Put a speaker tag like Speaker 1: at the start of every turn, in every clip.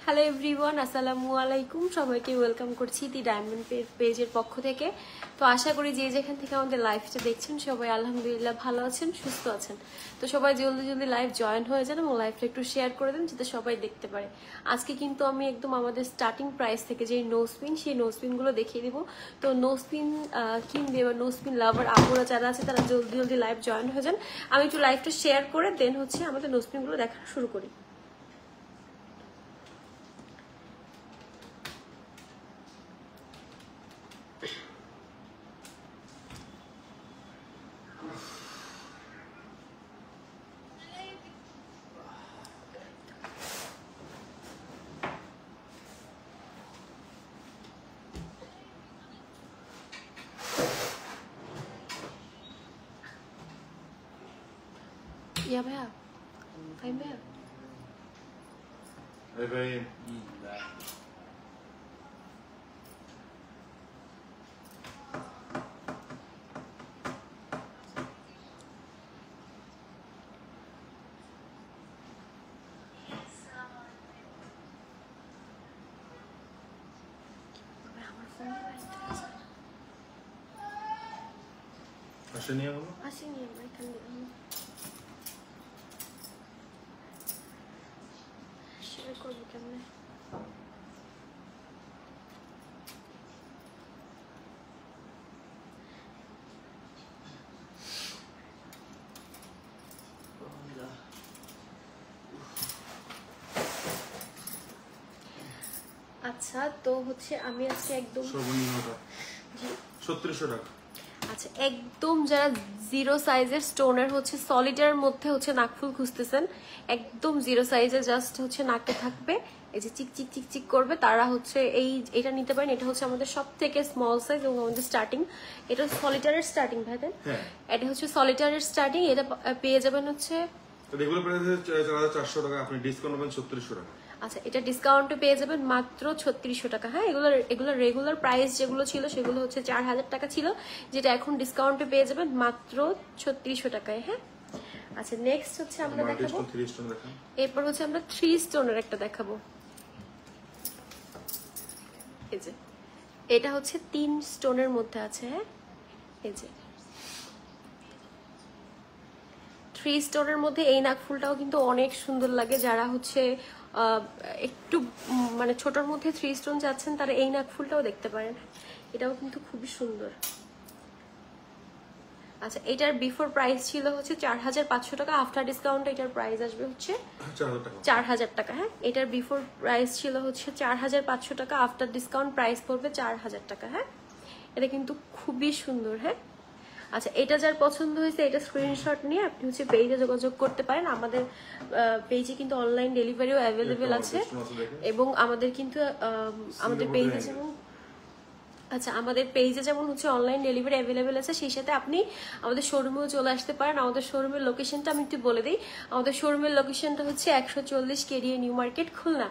Speaker 1: Hello everyone, আসসালামু আলাইকুম। সবাইকে ওয়েলকাম করছি দি ডায়মন্ড পেজের পক্ষ থেকে। তো আশা করি যে যেখান থেকে আমাদের লাইভটা দেখছেন সবাই আলহামদুলিল্লাহ ভালো আছেন, সুস্থ আছেন। তো সবাই জলদি জলদি লাইভ জয়েন হয়ে যান এবং লাইভটা একটু শেয়ার করে দেন যাতে সবাই দেখতে পারে। আজকে কিন্তু আমি একদম আমাদের স্টার্টিং প্রাইস থেকে যে নো স্পিন, সেই নো স্পিনগুলো দেখিয়ে দিব। তো নো স্পিন কিনবে বা নো স্পিন লাভার আপুরা যারা আছে তারা জলদি জলদি লাইভ জয়েন হয়ে যান। আমি একটু লাইভটা শেয়ার করে দেন আমাদের নো স্পিনগুলো দেখা শুরু করি। ভাইয়া ফাইন ভাইয়া
Speaker 2: ভাই আসেনি এখনো?
Speaker 1: আসেনি আমার এখানে। শেয়ার করবো কেমনে? আচ্ছা, তো আমি আজকে একদম
Speaker 2: সর্বনিম্নটা 3600 টাকা।
Speaker 1: আচ্ছা, একদম যারা জিরো সাইজের স্টোনের সলিডের মধ্যে নাকফুল খুঁজতেছেন, একদম জিরো সাইজে জাস্ট নাকে থাকবে, এই যে চিক চিক চিক চিক করবে, তারা এটা নিতে পারেন। এটা আমাদের সব থেকে স্মল সাইজ এবং আমাদের স্টার্টিং, এটা সলিটারের স্টার্টিং ভাই দেন। এটা সলিটারের স্টার্টিং, এটা পেয়ে যাবেন
Speaker 2: রেগুলার প্রাইস 4400 টাকা, আপনি ডিসকাউন্ট পাবেন 3600 টাকা।
Speaker 1: আচ্ছা, এটা ডিসকাউন্টে পেয়ে যাবেন মাত্র 3600 টাকা। হ্যাঁ, এগুলো রেগুলার প্রাইস যেগুলো ছিল সেগুলো 4000 টাকা ছিল, যেটা এখন ডিসকাউন্টে পেয়ে যাবেন মাত্র 3600 টাকায়। হ্যাঁ, আচ্ছা, নেক্সট আমরা দেখাবো, এরপর আমরা 3 স্টোনের একটা দেখাবো। এই যে এটা 3 স্টোনের মধ্যে আছে। হ্যাঁ, এই যে 3 স্টোনের মধ্যে এই নাকফুলটাও কিন্তু অনেক সুন্দর লাগে। যারা একটু মানে ছোটর মধ্যে 3 স্টোন যাচ্ছেন তারা এই নাকফুলটাও দেখতে পারেন, এটাও কিন্তু খুবই সুন্দর। আচ্ছা, এটার বিফোর প্রাইস ছিল 4500 টাকা, আফটার ডিসকাউন্ট এটার প্রাইস আসবে 4000 টাকা। হ্যাঁ, এটার বিফোর প্রাইস ছিল 4500 টাকা, আফটার ডিসকাউন্ট প্রাইস পড়বে 4000 টাকা। হ্যাঁ, এটা কিন্তু খুবই সুন্দর। হ্যাঁ, আচ্ছা, এটা যার পছন্দ হয়েছে এটা স্ক্রিনশট নিয়ে আপনি পেজে যোগাযোগ করতে পারেন। আমাদের পেজে কিন্তু অনলাইন ডেলিভারিও অ্যাভেলেবেল আছে এবং আমাদের কিন্তু আমাদের পেজে যেমন আমাদের পেজে যেমন অনলাইন ডেলিভারি অ্যাভেলেবেল আছে, সেই সাথে আপনি আমাদের শোরুমেও চলে আসতে পারেন। আমাদের শোরুমের লোকেশনটা আমি একটু বলে দিই। আমাদের শোরুমের লোকেশনটা 140 কেডিএ নিউ মার্কেট, খুলনা।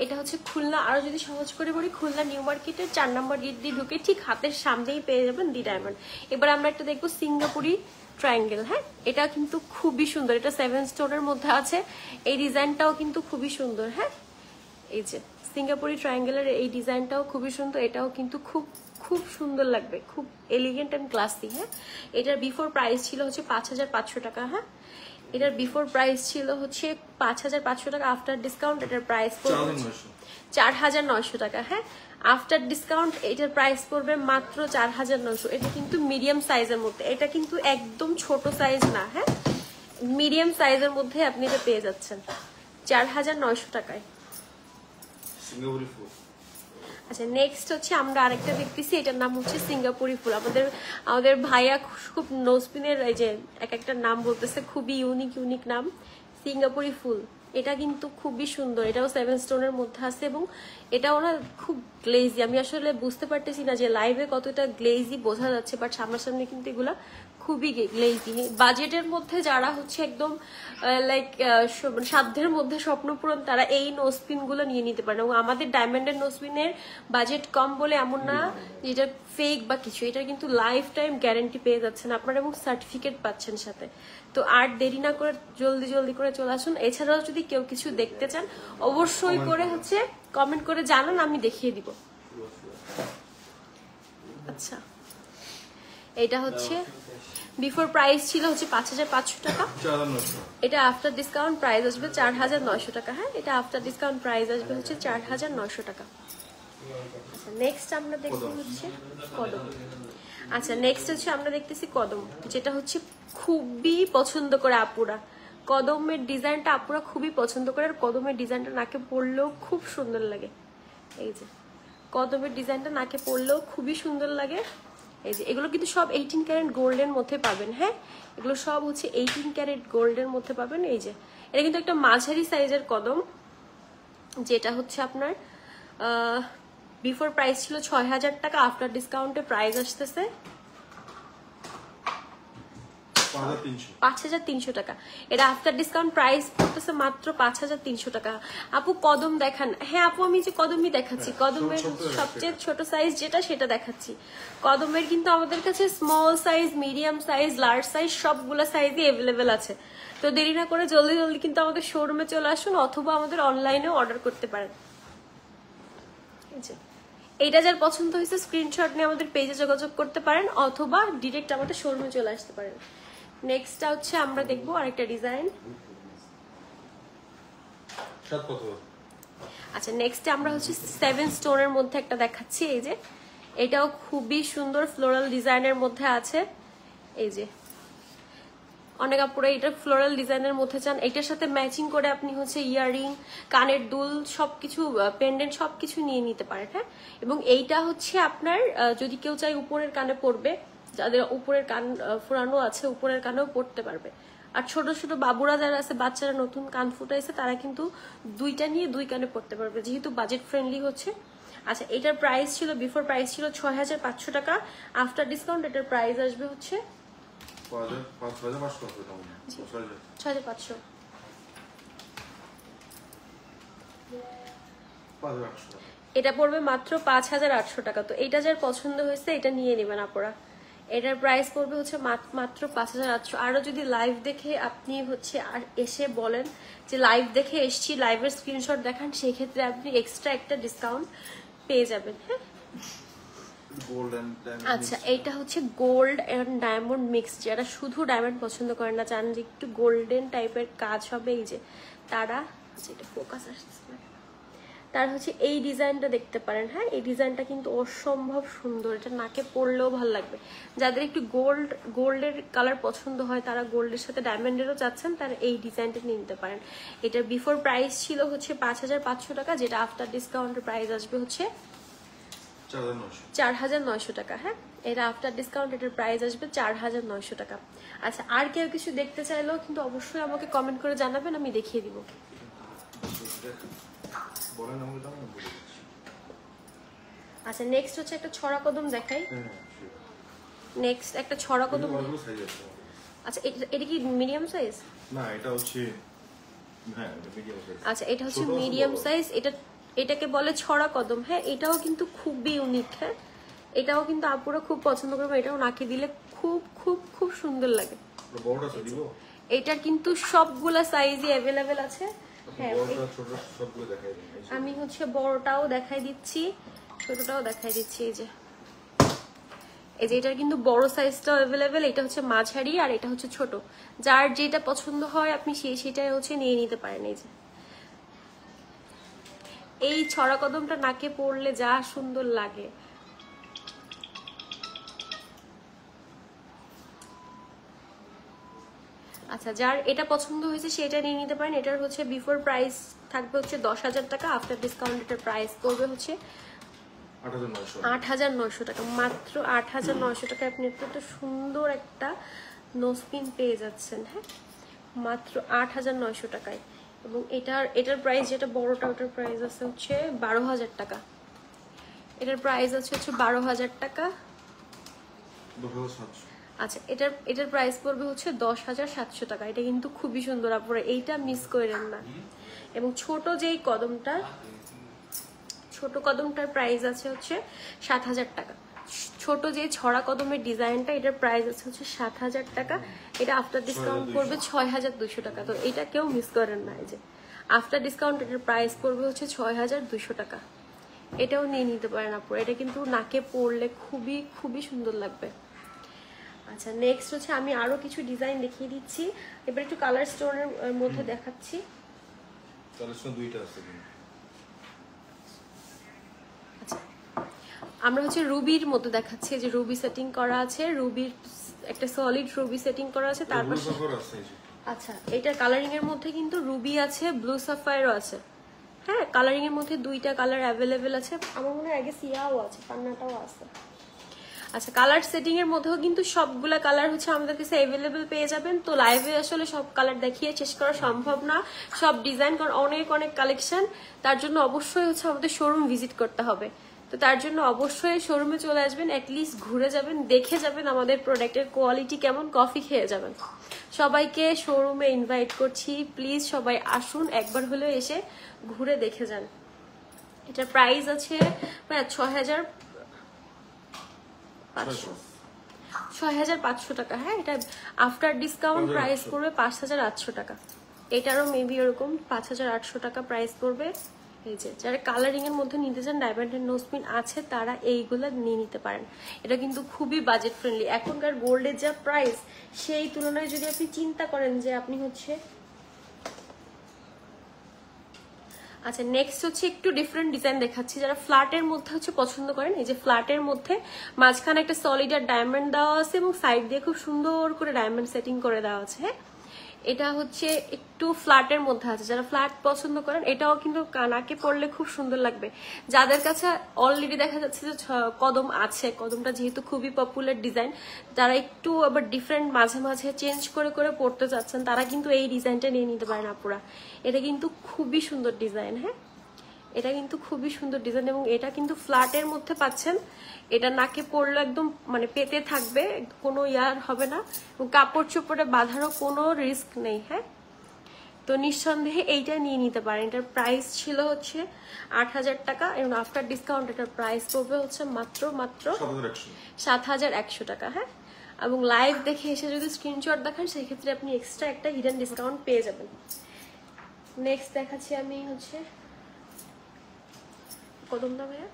Speaker 1: এটা খুলনা, আরো যদি সহজ করে বলি, খুলনা নিউ মার্কেটের 4 নম্বর গেট দিয়ে ঢুকে ঠিক হাতের সামনেই পেয়ে যাবেন দি ডায়মন্ড। এবার আমরা একটা দেখবো সিঙ্গাপুরি ট্রায়াঙ্গেল। হ্যাঁ, এটা কিন্তু খুবই সুন্দর, এটা 7 স্টোনের মধ্যে আছে। এই ডিজাইনটাও কিন্তু খুবই সুন্দর। হ্যাঁ, এই যে সিঙ্গাপুরি ট্রায়াঙ্গেলের এই ডিজাইনটাও খুবই সুন্দর, এটাও কিন্তু খুব খুব সুন্দর লাগবে, খুব এলিগেন্ট অ্যান্ড ক্লাসি। হ্যাঁ, এটার বিফোর প্রাইস ছিল 5500 টাকা। হ্যাঁ, এটার বিফোর প্রাইস ছিল 5500 টাকা, আফটার ডিসকাউন্ট এটার প্রাইস পড়বে 4900 টাকা। হ্যাঁ, আফটার ডিসকাউন্ট এটার প্রাইস পড়বে মাত্র 4900। এটা কিন্তু মিডিয়াম সাইজের মধ্যে, এটা কিন্তু একদম ছোট সাইজ না। হ্যাঁ, মিডিয়াম সাইজের মধ্যে আপনি এটা পেয়ে যাচ্ছেন 4900 টাকায়। আচ্ছা, নেক্সট আমরা আরেকটা দেখতেছি, এটার নাম সিঙ্গাপুরি ফুল। আমাদের ভাইয়া খুব নোসপিনের এই যে একটা নাম বলতেছে, খুবই ইউনিক নাম, সিঙ্গাপুরি ফুল। এটা কিন্তু খুবই সুন্দর, এটাও 7 স্টোনের মধ্যে আছে এবং এটাও না খুব গ্লেজি। আমি আসলে বুঝতে পারতেছি না যে লাইভে কতটা গ্লেজি বোঝা যাচ্ছে, বাট সামনাসামনি কিন্তু এগুলা খুবই গ্লেজি। বাজেটের মধ্যে যারা হচ্ছে একদম লাইক সাধ্যের মধ্যে স্বপ্নপূরণ, তারা এই নোজপিন গুলো নিয়ে নিতে পারে। এবং আমাদের ডায়মন্ডের নোজপিনের বাজেট কম বলে এমন না যেটা ফেক বা কিছু, এটা কিন্তু লাইফ টাইম গ্যারান্টি পেয়ে যাচ্ছেন আপনারা এবং সার্টিফিকেট পাচ্ছেন সাথে। তো আর দেরি না করে জলদি জলদি করে চলে আসুন। এছাড়াও যদি কেউ কিছু দেখতে চান অবশ্যই করে হচ্ছে কমেন্ট করে জানান, আমি দেখিয়ে দিব। আচ্ছা, এটা হচ্ছে বিফোর প্রাইস ছিল হচ্ছে 5500 টাকা, এটা আফটার ডিসকাউন্ট প্রাইস আসবে 4900 টাকা। হ্যাঁ, এটা আফটার ডিসকাউন্ট প্রাইস আসবে হচ্ছে 4900 টাকা। আচ্ছা, নেক্সট আমরা দেখবো হচ্ছে কদম। আচ্ছা, নেক্সট হচ্ছে আমরা দেখতেছি কদম, যেটা হচ্ছে খুবই পছন্দ করে আপুরা। কদমের ডিজাইনটা আপুরা খুবই পছন্দ করে, আর কদমের ডিজাইনটা নাকে পড়লেও খুব সুন্দর লাগে। এই যে কদমের ডিজাইনটা নাকে পড়লেও খুবই সুন্দর লাগে। এই যে এগুলো কিন্তু সব 18 ক্যারেট গোল্ডের মধ্যে পাবেন। হ্যাঁ, এগুলো সব হচ্ছে 18 ক্যারেট গোল্ডের মধ্যে পাবেন। এই যে এটা কিন্তু একটা মাঝারি সাইজের কদম, যেটা হচ্ছে আপনার বিফোর প্রাইস ছিল 6000 টাকা, আফটার ডিসকাউন্টে প্রাইস আসতেছে 5300 টাকা। এটা আফটার ডিসকাউন্ট প্রাইস পড়তেছে মাত্র 5300 টাকা। আপু কদম দেখান। হ্যাঁ আপু, আমি যে কদমই দেখাচ্ছি, কদমের সবচেয়ে ছোট সাইজ যেটা সেটা দেখাচ্ছি। কদমের কিন্তু আমাদের কাছে small size, medium size, large size সবগুলো সাইজই অ্যাভেলেবেল আছে। তো দেরি না করে জলদি জলদি কিন্তু আমাদের শোরুমে চলে আসুন, অথবা আমাদের অনলাইনেও অর্ডার করতে পারেন। এইটা যার পছন্দ হয়েছে স্ক্রিনশট নিয়ে আমাদের পেজে যোগাযোগ করতে পারেন, অথবা ডিরেক্ট আমাদের শোরুমে চলে আসতে পারেন। নেক্সটটা হচ্ছে আমরা দেখবো আরেকটা ডিজাইন। আচ্ছা, নেক্সটে আমরা হচ্ছে 7 স্টোনের মধ্যে একটা দেখাচ্ছি। এই যে এটাও খুবই সুন্দর ফ্লোরাল ডিজাইনের মধ্যে আছে। এই যে অনেক আপুরা এটা ফ্লোরাল ডিজাইনের মধ্যে চান, এটার সাথে ম্যাচিং করে আপনি হচ্ছে ইয়াররিং, কানের দুল, সবকিছু পেন্ডেন্ট সবকিছু নিয়ে নিতে পারেন। হ্যাঁ, এবং এইটা হচ্ছে আপনার যদি কেউ চাই উপরের কানে পরবে, যাদের উপরের কান ফুরানো আছে উপরের কানেও পড়তে পারবে। আর ছোট ছোট বাবুরা যারা আছে, বাচ্চারা নতুন কান ফুটাইছে, তারা কিন্তু দুইটা নিয়ে দুই কানে পড়তে পারবে, যেহেতু বাজেট ফ্রেন্ডলি হচ্ছে। আচ্ছা, এটার প্রাইস ছিল বিফোর প্রাইস ছিল 6500 টাকা, আফটার ডিসকাউন্ট এটার প্রাইস আসবে হচ্ছে 6500। এটা পড়বে মাত্র 5800 টাকা। তো এটা যার পছন্দ হয়েছে এটা নিয়ে নেবেন আপনারা। এটার প্রাইস পড়বে হচ্ছে মাত্র 5800। আরো যদি লাইভ দেখে আপনি হচ্ছে এসে বলেন যে লাইভ দেখে এসছি, লাইভের স্ক্রিনশট দেখান, সেই ক্ষেত্রে আপনি এক্সট্রা একটা ডিসকাউন্ট পেয়ে যাবেন। হ্যাঁ, আচ্ছা, এইটা হচ্ছে গোল্ড এন্ড ডায়মন্ড মিক্স। যারা শুধু ডায়মন্ড পছন্দ করেন না, চান যে একটু গোল্ডেন টাইপের কাজ হবে, এই যে তারা, আচ্ছা এটা ফোকাস আসছে, তার হচ্ছে এই ডিজাইনটা দেখতে পারেন। হ্যাঁ, এই ডিজাইনটা কিন্তু অসম্ভব সুন্দর, এটা নাকে পরলেও ভালো লাগবে। যাদের একটু গোল্ডের কালার পছন্দ হয়, তারা গোল্ডের সাথে ডায়মন্ডেরও চাচ্ছেন, তারা এই ডিজাইনটা নিয়ে নিতে পারেন। এটার বিফোর প্রাইস ছিল হচ্ছে 5500 টাকা, যেটা আফটার ডিসকাউন্টের প্রাইস আসবে হচ্ছে 4900 টাকা। হ্যাঁ, এটা আফটার ডিসকাউন্ট এটার প্রাইস আসবে 4900 টাকা। আচ্ছা, আর কেউ কিছু দেখতে চাইলেও কিন্তু অবশ্যই আমাকে কমেন্ট করে জানাবেন, আমি দেখিয়ে দিব। আচ্ছা, নেক্সট হচ্ছে একটা ছড়া কদম দেখাই। নেক্সট একটা ছড়া কদম। আচ্ছা, এটা কি মিডিয়াম সাইজ?
Speaker 2: না, এটা হচ্ছে, হ্যাঁ এটা মিডিয়াম সাইজ।
Speaker 1: আচ্ছা, এটা হচ্ছে মিডিয়াম সাইজ। এটাকে বলে ছড়া কদম। হ্যাঁ, এটাও কিন্তু খুবই ইউনিক। হ্যাঁ, এটাও কিন্তু আপুরা খুব পছন্দ করবে, এটাও নাকে দিলে খুব খুব খুব সুন্দর লাগে। এটার কিন্তু সবগুলা সাইজই অ্যাভেলেবেল আছে। হ্যাঁ, আমি হচ্ছে বড়টাও দেখাই দিচ্ছি, ছোটটাও দেখাই দিচ্ছি। এই যে এটার কিন্তু বড় সাইজটাও অ্যাভেলেবেল, এটা হচ্ছে মাঝারি, আর এটা হচ্ছে ছোট। যার যেটা পছন্দ হয় আপনি সেটাই হচ্ছে নিয়ে নিতে পারেন। এই যে এই ছড়া কদমটা নাকে পড়লে যা সুন্দর লাগে। আচ্ছা, যার এটা পছন্দ হয়েছে সেটা নিয়ে নিতে পারেন। এটার হচ্ছে বিফোর প্রাইস থাকবে হচ্ছে 10000 টাকা, আফটার ডিসকাউন্ট এটার প্রাইস করবে হচ্ছে 8900 টাকা। মাত্র 8900 টাকায় আপনি একটা সুন্দর একটা নোজপিন পেয়ে যাচ্ছেন। হ্যাঁ, মাত্র 8900 টাকায়। এবং এটার প্রাইস যেটা বড়টা, ওটার প্রাইস আছে হচ্ছে 12000 টাকা। এটার প্রাইস আছে হচ্ছে 12000 টাকা। আচ্ছা, এটার প্রাইস পড়বে হচ্ছে 10,700 টাকা। এটা কিন্তু খুবই সুন্দর আপুরা, এইটা মিস করেন না। এবং ছোট কদমটার প্রাইস আছে হচ্ছে 7,000 টাকা। ছোট যে ছড়া কদমের ডিজাইনটা, এটার প্রাইস আছে হচ্ছে 7,000 টাকা। এটা আফটার ডিসকাউন্ট পড়বে 6,200 টাকা। তো এটা কেউ মিস করেন না। এই যে আফটার ডিসকাউন্ট এটার প্রাইস পড়বে হচ্ছে 6,200 টাকা। এটাও নিয়ে নিতে পারেন আপুরা, এটা কিন্তু নাকে পরলে খুবই খুবই সুন্দর লাগবে। আচ্ছা, নেক্সট হচ্ছে আমি আরো কিছু ডিজাইন দেখিয়ে দিচ্ছি। এবার একটু কালার স্টোনের মধ্যে দেখাচ্ছি।
Speaker 2: কালার স্টোন দুইটা আছে।
Speaker 1: আচ্ছা, আমরা হচ্ছে রুবির মতো দেখাচ্ছি, যে রুবি সেটিং করা আছে, রুবির একটা সলিড রুবি সেটিং করা আছে। তারপর আচ্ছা, এটা কালারিং এর মধ্যে কিন্তু রুবি আছে, ব্লু সাফায়ারও আছে। হ্যাঁ, কালারিং এর মধ্যে দুইটা কালার অ্যাভেলেবেল আছে। আমার মনে হয় আগে সিয়াও আছে, পান্নাটাও আছে। আচ্ছা, কালার সেটিং এর মধ্যেও কিন্তু সবগুলা কালার হচ্ছে আমাদের কাছে অ্যাভেলেবেল পেয়ে যাবেন। তো লাইভে আসলে সব কালার দেখিয়ে শেষ করা সম্ভব না, সব ডিজাইন, কারণ অনেক অনেক কালেকশন। তার জন্য অবশ্যই হচ্ছে আমাদের শোরুম ভিজিট করতে হবে। তো তার জন্য অবশ্যই শোরুমে চলে আসবেন, অ্যাটলিস্ট ঘুরে যাবেন, দেখে যাবেন আমাদের প্রোডাক্টের কোয়ালিটি কেমন, কফি খেয়ে যাবেন। সবাইকে শোরুমে ইনভাইট করছি, প্লিজ সবাই আসুন, একবার হলেও এসে ঘুরে দেখে যান। এটার প্রাইস আছে 6,500 টাকা। হ্যাঁ, এটা আফটার ডিসকাউন্ট প্রাইস পড়বে 5,800 টাকা। এটারও মেবি এরকম 5,800 টাকা প্রাইস পড়বে। এই যে যারা কালারিং এর মধ্যে নিতে চান, ডায়মন্ডের নোজপিন আছে, তারা এইগুলো নিয়ে নিতে পারেন। এটা কিন্তু খুবই বাজেট ফ্রেন্ডলি। এখনকার গোল্ডের যা প্রাইস, সেই তুলনায় যদি আপনি চিন্তা করেন যে আপনি হচ্ছে। আচ্ছা, নেক্সট হচ্ছে একটু ডিফারেন্ট ডিজাইন দেখাচ্ছি। যারা ফ্ল্যাটের মধ্যে হচ্ছে পছন্দ করেন, এই যে ফ্ল্যাটের মধ্যে মাঝখানে একটা সলিড আর ডায়মন্ড দেওয়া আছে এবং সাইড দিয়ে খুব সুন্দর করে ডায়মন্ড সেটিং করে দেওয়া আছে। হ্যাঁ, এটা হচ্ছে একটু ফ্ল্যাটের মধ্যে আছে। যারা ফ্ল্যাট পছন্দ করেন, এটাও কিন্তু নাকে পড়লে খুব সুন্দর লাগবে। যাদের কাছে অলরেডি দেখা যাচ্ছে যে কদম আছে, কদমটা যেহেতু খুবই পপুলার ডিজাইন, যারা একটু আবার ডিফারেন্ট মাঝে মাঝে চেঞ্জ করে করে পড়তে চাচ্ছেন, তারা কিন্তু এই ডিজাইনটা নিয়ে নিতে পারেন আপুরা। এটা কিন্তু খুবই সুন্দর ডিজাইন। হ্যাঁ, এটা কিন্তু খুবই সুন্দর ডিজাইন এবং এটা কিন্তু ফ্ল্যাটের মধ্যে পাচ্ছেন। এটা নাকে পড়লে একদম মানে পেতে থাকবে, কোনো ইয়ার হবে না এবং কাপড় চোপড়ে বাঁধারও কোনো রিস্ক নেই। হ্যাঁ, তো নিঃসন্দেহে এইটা নিয়ে নিতে পারেন। এটার প্রাইস ছিল হচ্ছে 8,000 টাকা এবং আফটার ডিসকাউন্ট এটার প্রাইস পড়বে হচ্ছে মাত্র 7,100 টাকা। হ্যাঁ, এবং লাইভ দেখে এসে যদি স্ক্রিনশট দেখান, সেক্ষেত্রে আপনি এক্সট্রা একটা হিডেন ডিসকাউন্ট পেয়ে যাবেন। নেক্সট দেখাচ্ছি আমি হচ্ছে কদমটা ভাইয়া।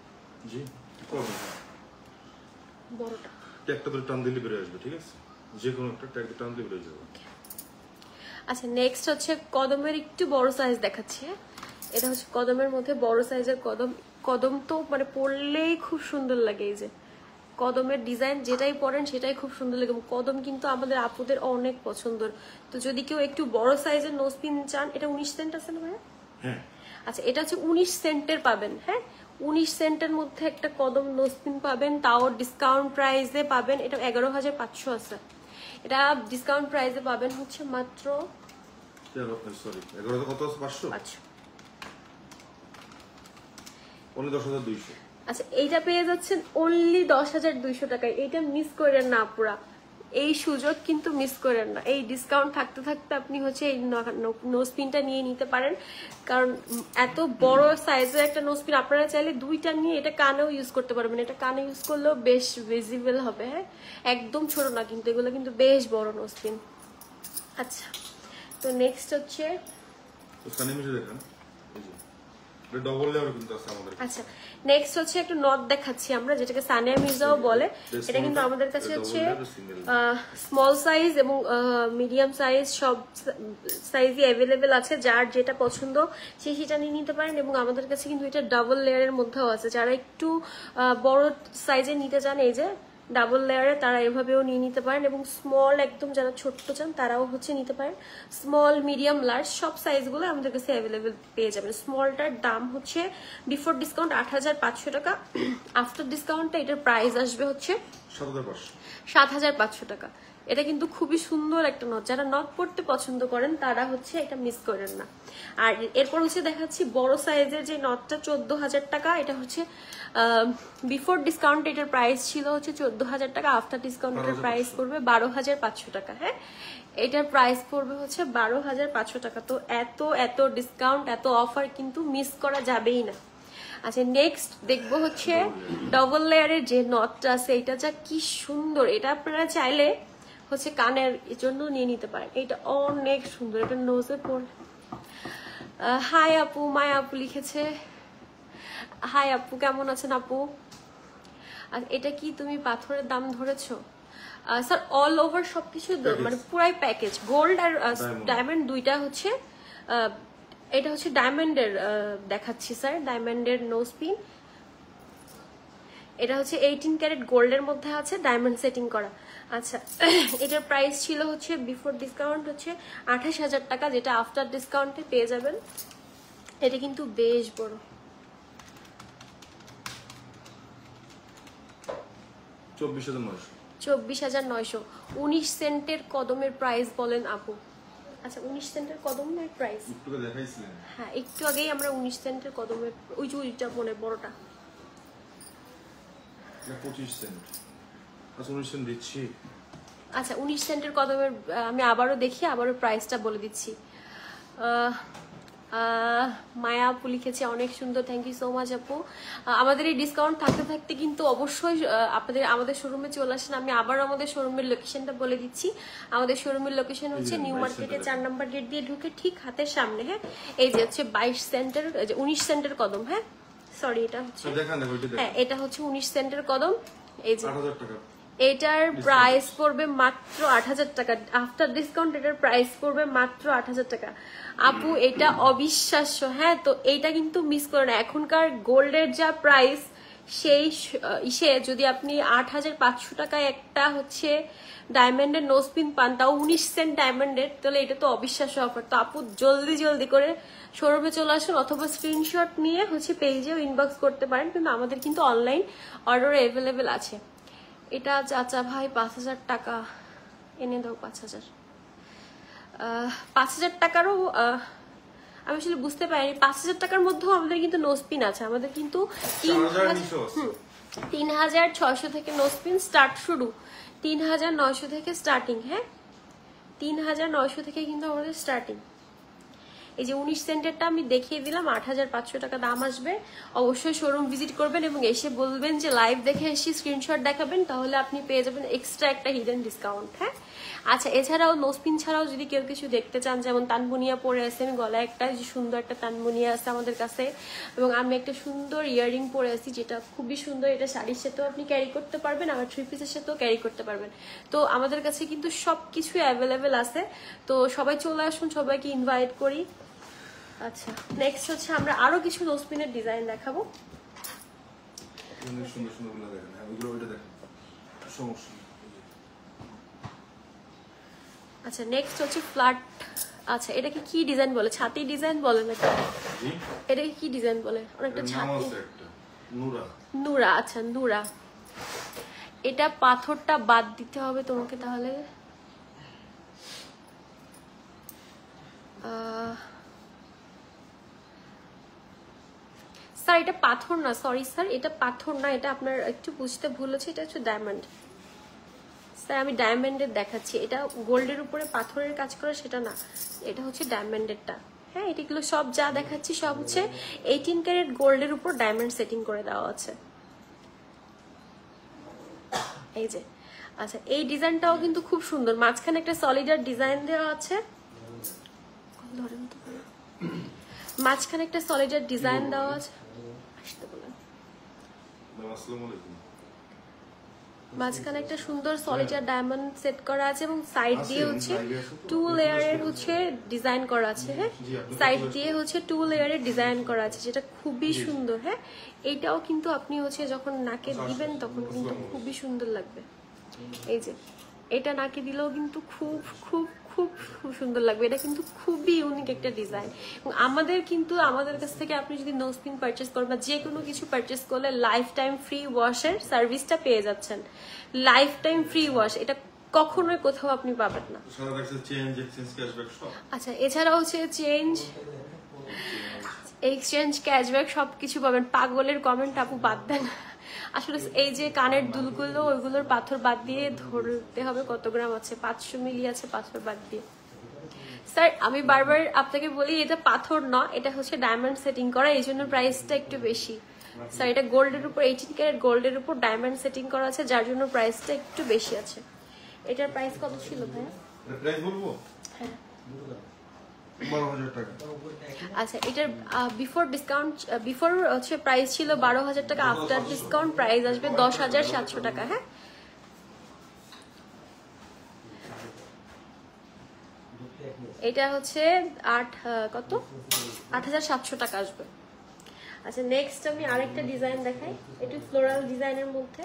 Speaker 2: জি,
Speaker 1: বড়টা
Speaker 2: একটা ধরে টান দিলে বেরিয়ে আসবে। ঠিক আছে, যে কোনো একটা ট্যাগ টান দিলে বেরিয়ে যাবে।
Speaker 1: আচ্ছা, নেক্সট হচ্ছে কদমের একটু বড় সাইজ দেখাচ্ছি। এটা হচ্ছে কদমের মধ্যে বড় সাইজের কদম। কদম তো মানে পরলেই খুব সুন্দর লাগে। এই যে কদমের ডিজাইন যেটাই পরেন সেটাই খুব সুন্দর লাগে। কদম কিন্তু আমাদের আপুদের অনেক পছন্দের। তো যদি কেউ একটু বড় সাইজের নোজপিন চান, এটা 19 সেন্ট আছে না ভাইয়া?
Speaker 2: হ্যাঁ।
Speaker 1: আচ্ছা, এটা হচ্ছে 19 সেন্টের পাবেন। হ্যাঁ, 19 সেন্টের মধ্যে একটা কদম নোজপিন পাবেন, তাও ডিসকাউন্ট প্রাইসে পাবেন। এটা 11,500 আছে। এটা ডিসকাউন্ট প্রাইসে পাবেন হচ্ছে মাত্র
Speaker 2: 10,200।
Speaker 1: আচ্ছা, এইটা পেয়ে যাচ্ছেন অনলি 10,200 টাকায়। এইটা মিস করেন না আপুরা, এই সুযোগ কিন্তু মিস করেন না। এই ডিসকাউন্ট থাকতে থাকতে আপনি হচ্ছে এই নোজপিনটা নিয়ে নিতে পারেন, কারণ এত বড় সাইজের একটা নোজপিন আপনারা চাইলে দুইটা নিয়ে এটা কানেও ইউজ করতে পারবেন। এটা কানে ইউজ করলেও বেশ ভিজিবল হবে। হ্যাঁ, একদম ছোট না কিন্তু, এগুলো কিন্তু বেশ বড় নোজপিন। আচ্ছা, তো নেক্সট হচ্ছে আচ্ছা, নেক্সট হচ্ছে একটু নট দেখাচ্ছি আমরা, যেটাকে সানিয়া মির্জাও বলে। এটা কিন্তু আমাদের কাছে হচ্ছে স্মল সাইজ এবং মিডিয়াম সাইজ, সব সাইজই অ্যাভেলেবেল আছে। যার যেটা পছন্দ সে সেটা নিয়ে নিতে পারেন। এবং আমাদের কাছে কিন্তু এটা ডাবল লেয়ারের মধ্যেও আছে। যারা একটু বড় সাইজে নিতে চান, এই যে ডাবল লেয়ারে, তারা এভাবেও নিয়ে নিতে পারেন। এবং স্মল একদম যারা ছোট্ট চান, তারাও হচ্ছে নিতে পারেন। স্মল, মিডিয়াম, লার্জ সব সাইজগুলো আমাদের কাছে অ্যাভেলেবেল পেয়ে যাবেন। স্মলটার দাম হচ্ছে বিফোর ডিসকাউন্ট 8,500 টাকা। আফটার ডিসকাউন্টটা এটার প্রাইস আসবে হচ্ছে
Speaker 2: 7,500
Speaker 1: টাকা। এটা কিন্তু খুবই সুন্দর একটা নথ, যারা নথ পড়তে পছন্দ করেন তারা হচ্ছে এটা মিস করেন না। আর এরপর হচ্ছে দেখাচ্ছি বড় সাইজের যে নথটা, 14,000 টাকা। এটা হচ্ছে বিফোর ডিসকাউন্ট এটার প্রাইস ছিল হচ্ছে 14,000 টাকা, আফটার ডিসকাউন্ট এটার প্রাইস পড়বে 12,500 টাকা। হ্যাঁ, এটার প্রাইস পড়বে হচ্ছে 12,500 টাকা। তো এত এত ডিসকাউন্ট, এত অফার কিন্তু মিস করা যাবেই না। আচ্ছা, নেক্সট দেখবো হচ্ছে ডবল লেয়ারের যে নটটা আছে, এটা যা কি সুন্দর। এটা আপনারা চাইলে হচ্ছে কানের জন্য নিয়ে নিতে পারেন, এটা অনেক সুন্দর। এটা নোজে পর। হাই আপু, মায়া আপু লিখেছে। হাই আপু, কেমন আছেন আপু? আর এটা কি তুমি পাথরের দাম ধরেছো? স্যার অল ওভার সবকিছু মানে পুরাই প্যাকেজ, গোল্ড আর ডায়মন্ড দুইটা হচ্ছে। এটা হচ্ছে ডায়মন্ডের দেখাচ্ছি স্যার, ডায়মন্ডের নোজ পিন। এটা হচ্ছে 18 ক্যারেট গোল্ডের মধ্যে আছে, ডায়মন্ড সেটিং করা। আচ্ছা, এটার প্রাইস ছিল হচ্ছে বিফোর ডিসকাউন্ট হচ্ছে 28,000 টাকা, যেটা আফটার ডিসকাউন্টে পেয়ে যাবেন। এটা কিন্তু বেশ বড়। 24,900। 19 সেন্টের কদমের প্রাইস বলেন আপু। আচ্ছা, 19 সেন্টের কদমের প্রাইস
Speaker 2: একটু দেখাইছিলেন।
Speaker 1: হ্যাঁ, একটু আগেই আমরা 19 সেন্টের কদমের ওই চুরিটা মনে বড়টা
Speaker 2: 25 সেন্ট। আচ্ছা 19 সেন্ট দিচ্ছি।
Speaker 1: আচ্ছা, 19 সেন্টের কদমের আমি আবারও দেখি, আবারও প্রাইসটা বলে দিচ্ছি। মায়া আপু লিখেছে অনেক সুন্দর, থ্যাংক ইউ সো মাচ আপু। আমাদের এই ডিসকাউন্ট থাকতে থাকতে কিন্তু অবশ্যই আমাদের শোরুমে চলে আসেন। আমি আবার আমাদের শোরুমের লোকেশনটা বলে দিচ্ছি। আমাদের শোরুমের লোকেশন হচ্ছে নিউ মার্কেটে 4 নম্বর গেট দিয়ে ঢুকে ঠিক হাতের সামনে। হ্যাঁ, এই যে হচ্ছে 22 সেন্টের, 19 সেন্টের কদম। হ্যাঁ সরি, এটা হচ্ছে হ্যাঁ, এটা হচ্ছে 19 সেন্টের কদম। এই যে
Speaker 2: 8,000 টাকা।
Speaker 1: এটার প্রাইস পড়বে মাত্র 8,000 টাকা, আফটার ডিসকাউন্ট এটার প্রাইস পড়বে মাত্র 8,000 টাকা। আপু এটা অবিশ্বাস্য। হ্যাঁ, তো এইটা কিন্তু মিস করে না। এখনকার গোল্ডের যা প্রাইস, সেই ইসে যদি আপনি 8,500 টাকায় একটা হচ্ছে ডায়মন্ডের নোজপিন পান, তাও 19 সেন্ট ডায়মন্ডের, তাহলে এটা তো অবিশ্বাস্য অফার। তো আপু জলদি জলদি করে শোরুমে চলে আসুন, অথবা স্ক্রিনশট নিয়ে হচ্ছে পেজেও ইনবক্স করতে পারেন, কিন্তু আমাদের কিন্তু অনলাইন অর্ডার অ্যাভেলেবেল আছে। এটা চাচা ভাই 5,000 টাকা এনে দাও। 5,000 টাকারও আমি আসলে বুঝতে পারিনি। 5,000 টাকার মধ্যেও আমাদের কিন্তু নোজপিন আছে। আমাদের কিন্তু 3,600 থেকে নোজপিন স্টার্ট শুরু, 3,900 থেকে স্টার্টিং। হ্যাঁ, 3,900 থেকে কিন্তু আমাদের স্টার্টিং। এই যে 19 সেন্টেরটা আমি দেখিয়ে দিলাম, 8,500 টাকা দাম আসবে। অবশ্যই শোরুম ভিজিট করবেন এবং এসে বলবেন যে লাইভ দেখে এসে স্ক্রিনশট দেখাবেন, তাহলে আপনি পেয়ে যাবেন এক্সট্রা একটা হিডেন ডিসকাউন্ট। হ্যাঁ, আচ্ছা, এছাড়াও নোজপিন ছাড়াও যদি কেউ কিছু দেখতে চান, যেমন তানবুনিয়া পরে আছে, আমি গলায় একটা সুন্দর একটা তানবুনিয়া আছে আমাদের কাছে, এবং আমি একটা সুন্দর ইয়াররিং পরে আছি যেটা খুবই সুন্দর। এটা শাড়ির সাথেও আপনি ক্যারি করতে পারবেন, আবার 3 পিসের সাথেও ক্যারি করতে পারবেন। তো আমাদের কাছে কিন্তু সবকিছু অ্যাভেলেবেল আছে। তো সবাই চলে আসুন, সবাইকে ইনভাইট করি। আচ্ছা, নেক্সট হচ্ছে আমরা আরো কিছু নোজপিনের ডিজাইন দেখাবো।
Speaker 2: সুন্দর সুন্দর গুলো দেখেন। হ্যাঁ, ওইগুলো ওইটা দেখেন, সমস্যা।
Speaker 1: আচ্ছা, নেক্সট হচ্ছে ফ্ল্যাট। আচ্ছা, এটাকে কি ডিজাইন বলে? ছাতি ডিজাইন বলে নাকি? এটাকে কি ডিজাইন বলে? অনেকটা ছাতি।
Speaker 2: নুরা।
Speaker 1: নুরা, আচ্ছা নুরা। এটা পাথরটা বাদ দিতে হবে তোমাকে তাহলে। স্যার এটা পাথর না, সরি স্যার, এটা পাথর না, এটা আপনার একটু বুঝতে ভুল হচ্ছে। এটা হচ্ছে ডায়মন্ড। স্যার আমি ডায়মন্ডের দেখাচ্ছি, এটা গোল্ডের উপরে পাথরের কাজ করা সেটা না, এটা হচ্ছে ডায়মন্ডেরটা। হ্যাঁ, এগুলো সব যা দেখাচ্ছি সব হচ্ছে 18 ক্যারেট গোল্ডের উপর ডায়মন্ড সেটিং করে দেওয়া আছে। এই যে, আচ্ছা, এই ডিজাইনটাও কিন্তু খুব সুন্দর। মাঝখানে একটা সলিডার ডিজাইন দেওয়া আছে, মাঝখানে একটা সলিডার ডিজাইন দেওয়া আছে। মাঝখানে একটা সুন্দর সলিটার ডায়মন্ড সেট করা আছে এবং সাইড দিয়ে হচ্ছে 2 লেয়ারের হচ্ছে ডিজাইন করা আছে। হ্যাঁ, সাইড দিয়ে হচ্ছে 2 লেয়ারের ডিজাইন করা আছে, যেটা খুবই সুন্দর। হ্যাঁ, এইটাও কিন্তু আপনি হচ্ছে যখন নাকে দিবেন তখন কিন্তু খুবই সুন্দর লাগবে। এই যে এটা নাকে দিলেও কিন্তু খুব খুব খুব খুব সুন্দর লাগবে। এটা কিন্তু খুবই ইউনিক একটা ডিজাইন। এবং আমাদের কাছ থেকে আপনি যদি নোজপিন পারচেস করেন বা যে কোনো কিছু পারচেস করলে লাইফ টাইম ফ্রি ওয়াশের সার্ভিসটা পেয়ে যাচ্ছেন। লাইফ টাইম ফ্রি ওয়াশ, এটা কখনোই কোথাও আপনি পাবেন না। আচ্ছা, এছাড়া হচ্ছে চেঞ্জ, এক্সচেঞ্জ, ক্যাশব্যাক সবকিছু পাবেন। পাগলের কমেন্ট আপু বাদ দেন। আসলে এই যে কানের দুলগুলো, ওইগুলোর পাথর বাদ দিয়ে ধরতে হবে কত গ্রাম আছে, 500 মিলি আছে পাথর বাদ দিয়ে। স্যার আমি বারবার আপনাকে বলি এটা পাথর না, এটা হচ্ছে ডায়মন্ড সেটিং করা, এই জন্য প্রাইসটা একটু বেশি। স্যার এটা গোল্ডের উপর 18 ক্যারেট গোল্ডের উপর ডায়মন্ড সেটিং করা আছে, যার জন্য প্রাইসটা একটু বেশি আছে। এটার প্রাইস কত ছিল ভাইয়া?
Speaker 2: প্রাইস বলবো?
Speaker 1: হ্যাঁ
Speaker 2: 12,000 টাকা।
Speaker 1: আচ্ছা, এটার বিফোর ডিসকাউন্ট, বিফোর হচ্ছে প্রাইস ছিল 12,000 টাকা, আফটার ডিসকাউন্ট প্রাইস আসবে 10,700 টাকা। হ্যাঁ, এটা হচ্ছে 8,700 টাকা আসবে। আচ্ছা, নেক্সট আমি আরেকটা ডিজাইন দেখাই, একটু ফ্লোরাল ডিজাইনের মধ্যে।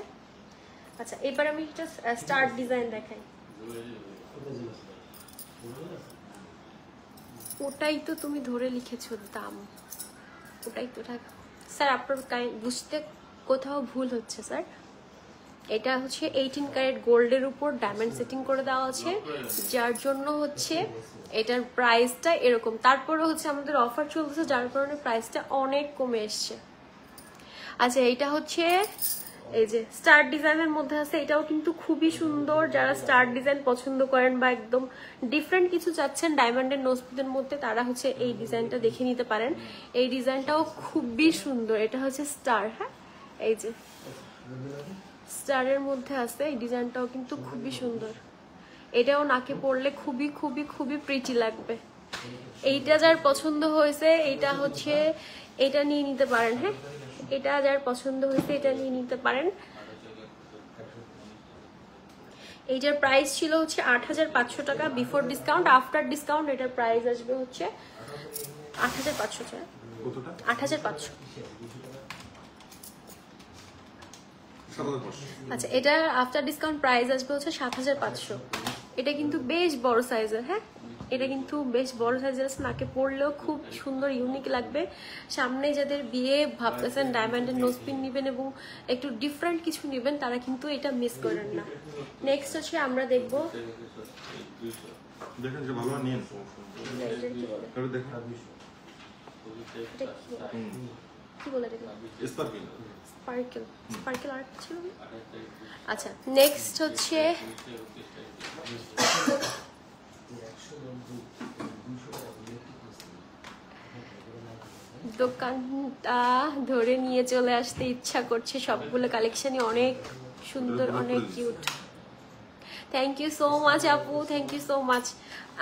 Speaker 1: আচ্ছা, এবার আমি একটা স্টার ডিজাইন দেখাই। ওটাই তো তুমি ধরে লিখেছো দাম, ওটাই তো টাকা। স্যার আপনার বুঝতে কোথাও ভুল হচ্ছে স্যার। এটা হচ্ছে 18 ক্যারেট গোল্ডের উপর ডায়মন্ড সেটিং করে দেওয়া আছে, যার জন্য হচ্ছে এটার প্রাইসটা এরকম। তারপরে হচ্ছে আমাদের অফার চলতেছে, যার কারণে প্রাইসটা অনেক কমে এসছে। আচ্ছা, এটা হচ্ছে এই যে স্টার ডিজাইনের মধ্যে আছে, এটাও কিন্তু খুবই সুন্দর। যারা স্টার ডিজাইন পছন্দ করেন বা একদম ডিফারেন্ট কিছু চাচ্ছেন ডায়মন্ডের নোজপিনের মধ্যে, তারা হচ্ছে এই ডিজাইনটা দেখে নিতে পারেন। এই ডিজাইনটাও খুবই সুন্দর। এটা হচ্ছে স্টার, হ্যাঁ এই যে স্টারের মধ্যে আছে, এই ডিজাইনটাও কিন্তু খুবই সুন্দর। এটাও নাকে পরলে খুবই খুবই খুবই প্রিটি লাগবে। এইটা যার পছন্দ হয়েছে এটা হচ্ছে এটা নিয়ে নিতে পারেন। হ্যাঁ, এটা যার পছন্দ হয়েছে এটা নিয়ে নিতে পারেন। এইটার প্রাইস ছিল হচ্ছে 8,500 টাকা বিফোর ডিসকাউন্ট, আফটার ডিসকাউন্ট এটার প্রাইস আসবে হচ্ছে 8,500। 8,500। আচ্ছা, এটা আফটার ডিসকাউন্ট প্রাইস আসবে হচ্ছে 7,500। এটা কিন্তু বেশ বড় সাইজের। হ্যাঁ, এটা কিন্তু বেশ বড় সাইজের আছে, নাকে পরলেও খুব সুন্দর ইউনিক লাগবে। সামনে যাদের বিয়ে ভাবতেছেন ডায়মন্ডের নোজপিন নেবেন এবং একটু ডিফারেন্ট কিছু নেবেন, তারা কিন্তু এটা মিস করেন না। নেক্সট হচ্ছে আমরা দেখবো,
Speaker 2: দেখেন যে ভালো নিন,
Speaker 1: কি বলে এটা?
Speaker 2: স্পার্কেল।
Speaker 1: স্পার্কেল, স্পার্কেল আর কি ছিল? আচ্ছা, নেক্সট হচ্ছে দোকানটা ধরে নিয়ে চলে আসতে ইচ্ছা করছে। সবগুলো কালেকশনই অনেক সুন্দর, অনেক cute. Thank you so much আপু, থ্যাংক ইউ সো মাচ।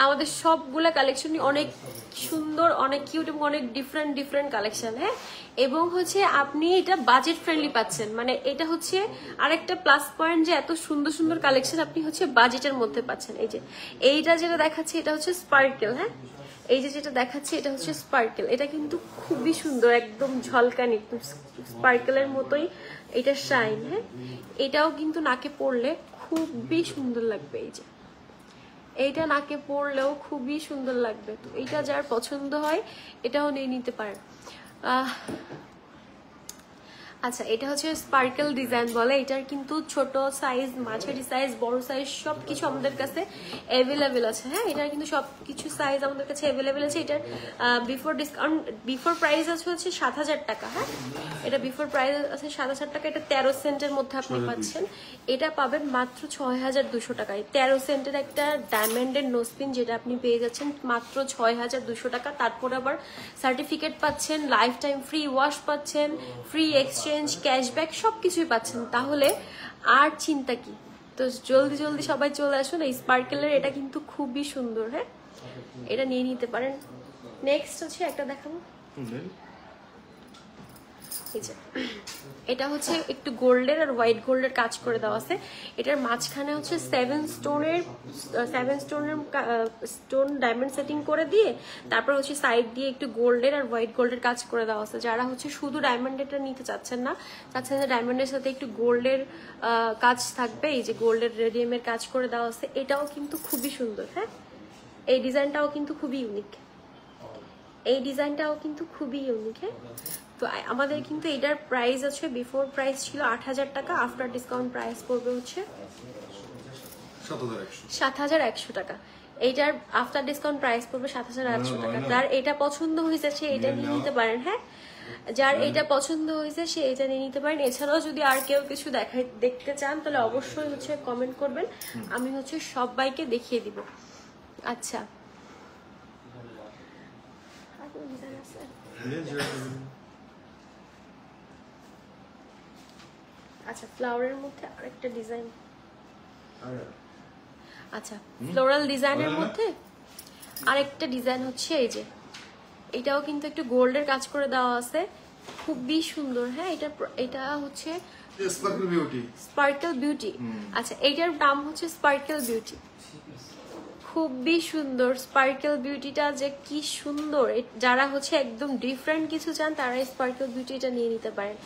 Speaker 1: আমাদের সবগুলো কালেকশনই অনেক সুন্দর, অনেক কিউট এবং অনেক ডিফারেন্ট ডিফারেন্ট কালেকশন। হ্যাঁ, এবং হচ্ছে আপনি এটা বাজেট ফ্রেন্ডলি পাচ্ছেন, মানে এটা হচ্ছে আরেকটা প্লাস পয়েন্ট যে এত সুন্দর সুন্দর কালেকশন আপনি হচ্ছে বাজেটের মধ্যে পাচ্ছেন। এই যে এইটা যেটা দেখাচ্ছে এটা হচ্ছে স্পার্কেল। হ্যাঁ, এই যে যেটা দেখাচ্ছে এটা হচ্ছে স্পার্কেল। এটা কিন্তু খুবই সুন্দর, একদম ঝলকানি, একদম স্পার্কেলের মতোই এটা শাইন। হ্যাঁ, এটাও কিন্তু নাকে পরলে খুবই সুন্দর লাগবে। এই যে এইটা নাকে পরলেও খুবই সুন্দর লাগবে। তো এটা যার পছন্দ হয় এটাও নিয়ে নিতে পারেন। আচ্ছা, এটা হচ্ছে স্পার্কেল ডিজাইন বলে। এটার কিন্তু ছোট সাইজ, মাঝারি সাইজ, বড় সাইজ সবকিছু আমাদের কাছে অ্যাভেলেবেল আছে। হ্যাঁ, এটার কিন্তু সবকিছু সাইজ আমাদের কাছে অ্যাভেলেবেল আছে। এটার বিফোর ডিসকাউন্ট বিফোর প্রাইস আছে হচ্ছে 7,000 টাকা। হ্যাঁ, এটা বিফোর প্রাইস আছে 7,000 টাকা। এটা 13 সেন্টের মধ্যে আপনি পাচ্ছেন। এটা পাবেন মাত্র 6,200 টাকায়। 13 সেন্টের একটা ডায়মন্ডের নোজপিন যেটা আপনি পেয়ে যাচ্ছেন মাত্র 6,200 টাকা। তারপর আবার সার্টিফিকেট পাচ্ছেন, লাইফ টাইম ফ্রি ওয়াশ পাচ্ছেন, ফ্রি এক্সচেঞ্জ, ক্যাশব্যাক সবকিছুই পাচ্ছেন। তাহলে আর চিন্তা কি? তো জলদি জলদি সবাই চলে আসুন। এই স্পার্কেলের এটা কিন্তু খুবই সুন্দর। হ্যাঁ, এটা নিয়ে নিতে পারেন। নেক্সট হচ্ছে একটা দেখাবো, এটা হচ্ছে একটু গোল্ডের আর হোয়াইট গোল্ডের কাজ করে দেওয়া আছে। এটার মাঝখানে হচ্ছে 7 স্টোন ডায়মন্ড সেটিং করে দিয়ে তারপর হচ্ছে সাইড দিয়ে একটু গোল্ডের আর হোয়াইট গোল্ডের কাজ করে দেওয়া আছে। যারা হচ্ছে শুধু ডায়মন্ডেরটা নিতে চাচ্ছেন না, চাচ্ছেন যে ডায়মন্ডের সাথে একটু গোল্ডের কাজ থাকবে, এই যে গোল্ডের রেডিয়ামের কাজ করে দেওয়া আছে। এটাও কিন্তু খুবই সুন্দর। হ্যাঁ, এই ডিজাইনটাও কিন্তু খুবই ইউনিক। এই ডিজাইনটাও কিন্তু খুবই ইউনিক। হ্যাঁ, তো আমাদের কিন্তু এটার প্রাইস আছে, বিফোর প্রাইস ছিল 8,000 টাকা, আফটার ডিসকাউন্ট প্রাইস পড়বে হচ্ছে 7,100 টাকা। এইটার আফটার ডিসকাউন্ট প্রাইস পড়বে 7,800 টাকা। যার এটা পছন্দ হয়েছে সে এটা নিয়ে নিতে পারেন। হ্যাঁ, যার এটা পছন্দ হয়েছে সে এটা নিয়ে নিতে পারেন। এছাড়াও যদি আর কেউ কিছু দেখতে চান তাহলে অবশ্যই হচ্ছে কমেন্ট করবেন, আমি হচ্ছে সবাইকে দেখিয়ে দিব। আচ্ছা, আচ্ছা ফ্লাওয়ারের মধ্যে আরেকটা ডিজাইন, আচ্ছা ফ্লোরাল ডিজাইনের মধ্যে আরেকটা ডিজাইন হচ্ছে এই যে, এটাও কিন্তু একটু গোল্ডের কাজ করে দেওয়া আছে, খুবই সুন্দর। হ্যাঁ, এটা হচ্ছে স্পার্কেল বিউটি। আচ্ছা, এইটার দাম হচ্ছে স্পার্কেল বিউটি, খুবই সুন্দর। স্পার্কেল বিউটিটা যে কি সুন্দর, যারা হচ্ছে একদম ডিফারেন্ট কিছু চান তারা স্পার্কেল বিউটি এটা নিয়ে নিতে পারেন।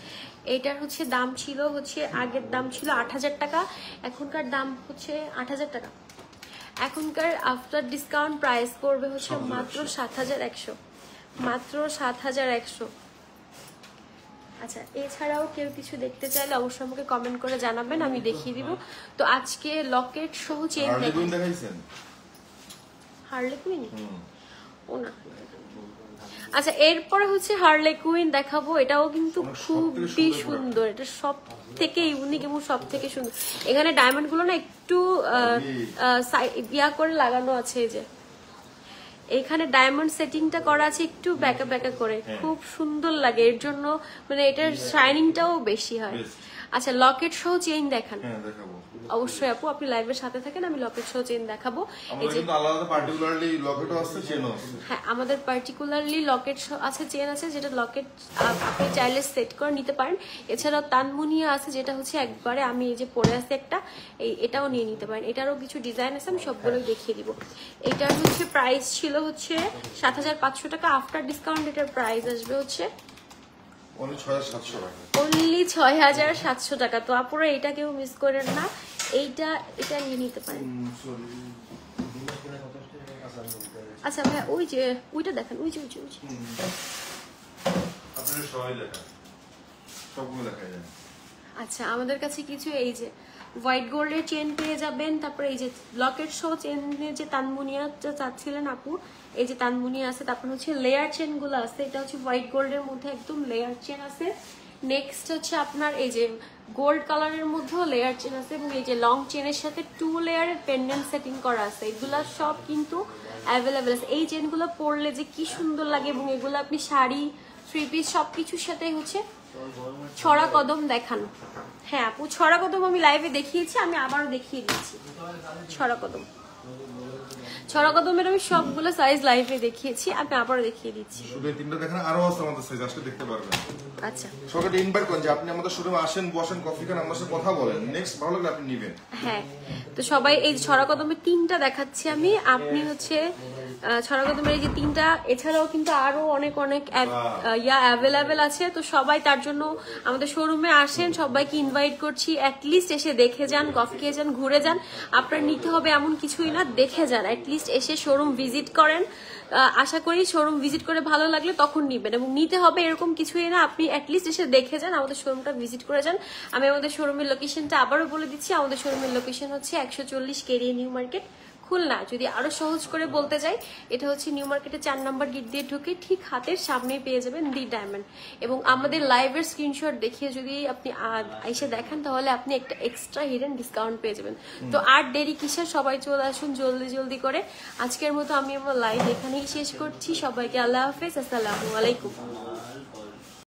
Speaker 1: এটার হচ্ছে দাম ছিল হচ্ছে, আগের দাম ছিল 8,000 টাকা, এখনকার দাম হচ্ছে 8,000 টাকা। এখনকার আফটার ডিসকাউন্ট প্রাইস পড়বে হচ্ছে মাত্র 7,100, মাত্র 7,100। আচ্ছা, এছাড়াও কেউ কিছু দেখতে চাইলে অবশ্যই আমাকে কমেন্ট করে জানাবেন, আমি দেখিয়ে দিব। তো আজকে লকেট সহ চেইন দেখাইছেন, হার্লে কুইন ও না। আচ্ছা, এরপরে হচ্ছে হার্লে কুইন দেখাবো, এটাও কিন্তু খুবই সুন্দর, এটা সব থেকে ইউনিক এবং সব থেকে সুন্দর। এখানে ডায়মন্ড গুলো না একটু ইয়া করে লাগানো আছে, এই যে এখানে ডায়মন্ড সেটিংটা করা আছে একটু ব্যাকা ব্যাকা করে, খুব সুন্দর লাগে। এর জন্য মানে এটার শাইনিংটাও বেশি হয়। আচ্ছা, লকেট সহ চেইন দেখান। অবশ্যই আপু, আপনি লাইভের সাথে থাকেন, আমি লকেট সহ চেইন দেখাবো। এই যে হ্যাঁ, আমাদের পার্টিকুলারলি লকেট আছে, চেইন আছে, যেটা লকেট আপনি চাইলে সেট করে নিতে পারেন। এছাড়াও তানমুনিয়া আছে, যেটা হচ্ছে একবারে আমি এই যে পরে আছে একটা, এটাও নিয়ে নিতে পারেন। এটারও কিছু ডিজাইন আছে, আমি সবগুলোই দেখিয়ে দিব। এটার হচ্ছে প্রাইস ছিল হচ্ছে 7,500 টাকা, আফটার ডিসকাউন্ট এটার প্রাইস আসবে হচ্ছে অনলি 6,700 টাকা। তো আপনারা এটা কেউ মিস করেন না, এটা নিয়ে নিতে পারেন। আচ্ছা ভাই, ওই যে ওইটা দেখেন, ওই যে আচ্ছা, আমাদের কাছে কিছু এই যে হোয়াইট গোল্ডের চেন পেয়ে যাবেন, তারপরে এই যে লকেট সহ চেনের যে তানমুনিয়াটা চাচ্ছিলেন আপু, এই যে তানমুনিয়া আছে, তারপর হচ্ছে লেয়ার চেন গুলো আছে, এটা হচ্ছে হোয়াইট গোল্ডের মধ্যে একদম লেয়ার চেন আছে। নেক্সট হচ্ছে আপনার এই যে গোল্ড কালারের মধ্যেও লেয়ার চেন আছে, এবং এই যে লং চেনের সাথে 2 লেয়ারের পেন্ডেন্ট সেটিং করা আছে। এগুলা সব কিন্তু অ্যাভেলেবেল আছে। এই চেনগুলো পরলে যে কি সুন্দর লাগে, এবং এগুলো আপনি শাড়ি, 3 পিস সবকিছুর সাথে হচ্ছে ছড়া কদম দেখান। হ্যাঁ আপু, ছড়া কদম আমি লাইভে দেখিয়েছি, আমি আবারও দেখিয়ে দিচ্ছি। ছড়া কদমের আমি সবগুলো সাইজ লাইভে দেখিয়েছি, আমি আবারও দেখিয়ে দিচ্ছি।
Speaker 2: শুধু তিনটা দেখেন, আরো আছে আমাদের সাইজ, আসলে দেখতে পারবেন।
Speaker 1: আচ্ছা,
Speaker 2: সবাইকে ইনভাইট করেন যে আপনি আমাদের শোরুমে আসেন, বসেন, কফি খান, আমার সাথে কথা বলেন, নেক্সট ভালো লাগলে আপনি নেবেন।
Speaker 1: হ্যাঁ, তো সবাই এই ছড়া কদমের 3টা দেখাচ্ছি আমি, আপনি হচ্ছে ছড়া কদমের এই যে 3টা, এছাড়াও কিন্তু আরো অনেক অ্যাভেলেবেল আছে। তো সবাই তার জন্য আমাদের শোরুমে আসেন, সবাইকে ইনভাইট করছি, অ্যাটলিস্ট এসে দেখে যান, কফি খেয়ে যান, ঘুরে যান। আপনার নিতে হবে এমন কিছুই না, দেখে যান, অ্যাটলিস্ট এসে শোরুম ভিজিট করেন। আশা করি শোরুম ভিজিট করে ভালো লাগলে তখন নিবেন, এবং নিতে হবে এরকম কিছুই না, আপনি অ্যাটলিস্ট এসে দেখে যান, আমাদের শোরুমটা ভিজিট করে যান। আমি আমাদের শোরুমের লোকেশনটা আবারও বলে দিচ্ছি, আমাদের শোরুমের লোকেশন হচ্ছে 140 কেরিয়া নিউ মার্কেট, খুলনা। যদি আরো সহজ করে বলতে যাই, এটা হচ্ছে নিউ মার্কেটে 4 নম্বর গেট দিয়ে ঢুকে ঠিক হাতের সামনেই পেয়ে যাবেন দি ডায়মন্ড। এবং আমাদের লাইভের স্ক্রিনশট দেখিয়ে যদি আপনি এসে দেখেন, তাহলে আপনি একটা এক্সট্রা হিডেন ডিসকাউন্ট পেয়ে যাবেন। তো আর দেরি কিসের, সবাই চলে আসুন জলদি করে। আজকের মতো আমি আমার লাইভ এখানেই শেষ করছি। সবাইকে আল্লাহ হাফেজ, আসসালামু আলাইকুম।